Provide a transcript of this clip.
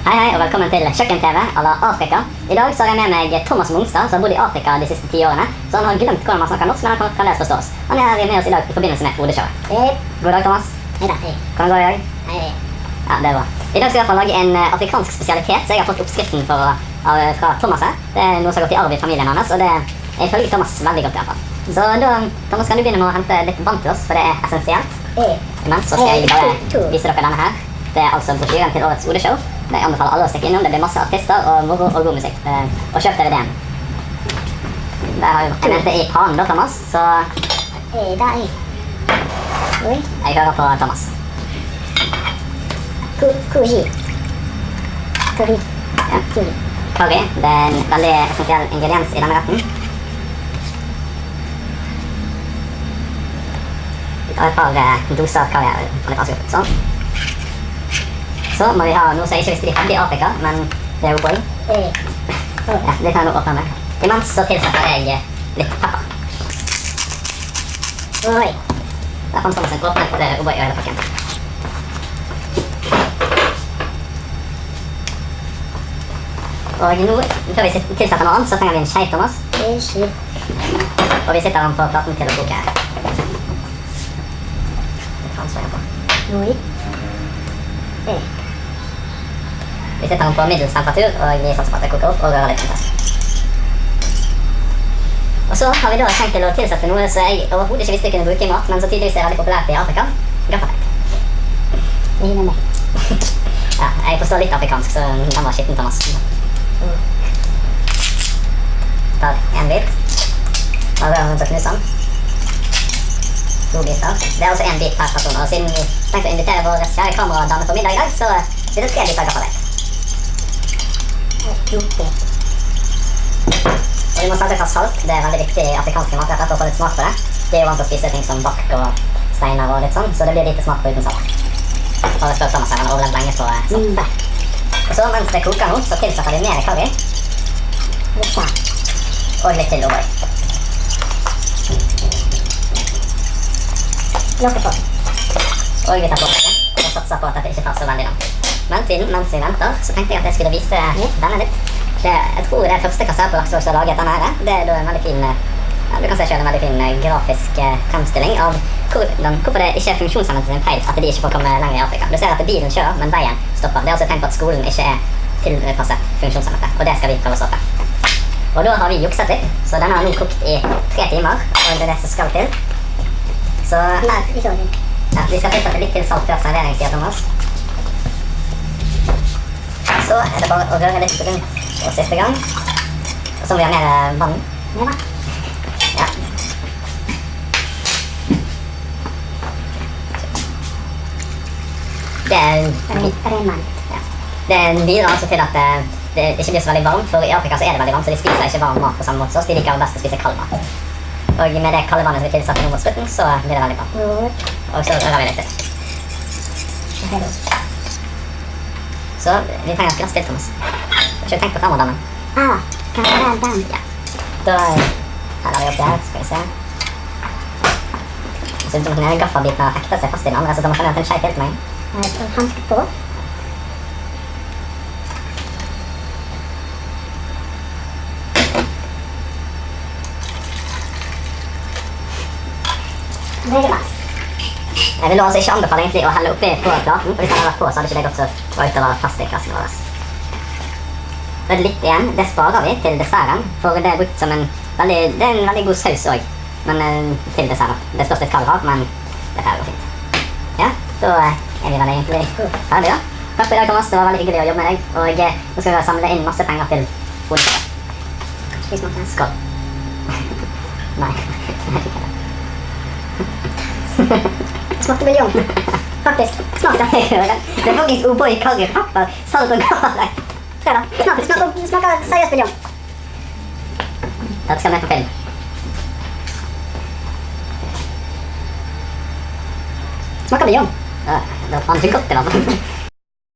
Hei, hei, og velkommen til Kjøkken-TV à la Afrika. I dag så har jeg med meg Thomas Mungstad, som har bodd i Afrika de siste 10 årene. Så han har glemt hvordan man snakker norsk, men han kan fremdeles forstå oss. Han er med oss i dag i forbindelse med hodeshowet. God dag, Thomas. Hei da. Hvordan går det i dag? Hei. Ja, det er bra. I dag skal jeg i hvert fall lage en afrikansk spesialitet, så jeg har fått oppskriften fra Thomas her. Det er noe som har gått i arv i familien hans, og det er ifølge Thomas veldig godt i hvert fall. Så da, Thomas, kan du begynne med å hente litt vann til oss, for det er essensielt. Imens så skal jeg bare vise dere denne her. Det er altså brosjyren til årets hodeshow. Jeg anbefaler alle å stikke innom. Det blir masse artister og moro og god musikk. Og kjøp DVD-en. Der har jeg mente i panen da, Thomas, så jeg hører på Thomas. Curry. Ja. Curry, det er en veldig essensiell ingrediens i denne retten. Vi tar et par doser curry her. Litt vanskelig. Sånn. Så må vi ha noe som jeg ikke visste de hadde i Afrika, men det er jo boy. Ja, det kan jeg nå åpne med. Imens så tilsetter jeg litt pepper. Oi. Der fant Thomas en åpnet O'boy i hele pakken. Og nå, før vi tilsetter noe annet, så trenger vi en skje, Thomas. Og vi sitter den på platen til å koke her. Hva faen så jeg på? Oi. Vi setter den på middels temperatur, og vi satser på at det koker opp og rører litt rundt. Og så har vi da tenkt til å tilsette noe som jeg overhodet ikke visste jeg kunne bruke i mat, men så tydeligvis er veldig populært i Afrika. Gaffateip. Ja, jeg forstår litt afrikansk, så den var skitten, Thomas. Tar en bit. Og rører rundt og knuser den. 2 biter. Det er også en bit per person, og siden vi tenkte å invitere vår kjære kameradame på middag i dag, så blir det 3 biter gaffateip. Og vi må selvsagt ha salt. Det er veldig viktig i afrikanske matretter for å få litt smak på det. De er jo vant til å spise ting som bakk og steiner og litt sånn, så det blir lite smak på uten salt. Og det spør Thomas her, han har overlevd lenge på salt. Og så mens det koker nå, så tilsetter vi mer curry. Og litt til O'boy. Lukker på. Og vi tar på det, og satser på at dette ikke tar så veldig lang tid. Men mens vi venter, så tenkte jeg at jeg skulle vise denne litt. Jeg tror det er første kasse på Lakselus som har laget denne her. Det er da en veldig fin, du kan se selv en veldig fin grafisk fremstilling av hvorfor det ikke er funksjonshemmede sin feil at de ikke får komme lenger i Afrika. Du ser at bilen kjører, men veien stopper. Det er også et tegn på at skolen ikke er tilpasset funksjonshemmede, og det skal vi prøve å stoppe. Og da har vi jukset litt, så denne har nå kokt i 3 timer, og det er det som skal til. Så Nei, ikke ordentlig. ja, vi skal tilsette litt til salt før servering, sier Thomas. Så er det bare å røre litt rundt for siste gang. Og så må vi ha mer vann. Mer vann. Ja. Det bidrar altså til at det ikke blir så veldig varmt, for i Afrika så er det veldig varmt, så de spiser ikke varm mat på samme måte så de liker best å spise kald mat. Og med det kalde vannet som vi tilsetter nå mot slutten, så blir det veldig bra. Og så rører vi litt til. Så vi trenger et glass til, Thomas. Jeg har ikke tenkt på kameradammen. Kan det være den? Ja. Da heller vi opp det her, skal vi se. Jeg synes at denne gaffabiten har hektet seg fast i den andre, så Thomas kan gjøre en skje til meg. Jeg tar hanske på. Veldig bra. Jeg vil altså ikke anbefale egentlig å helle oppi på platen, for hvis den hadde vært på, så hadde ikke det gått så bra utover plastikkresten vår. Da er det litt igjen. Det sparer vi til desserten, for det er brukt som det er en veldig god saus også, men til desserten. Det spørs litt hva du har, men det her går fint. Ja, da er vi vel egentlig ferdig da. Takk for i dag, Thomas. Det var veldig hyggelig å jobbe med deg, og nå skal vi samle inn masse penger til hodeshowet. Skal vi smake? Skål. Nei, Smakte buljong. Faktisk. Smakte. det er faktisk O'boy, curry, pepper, salt og garlic. Prøv da. Smaker seriøst buljong. Dette skal med på film. Smaker buljong. Det var faen ikke godt i hvert fall.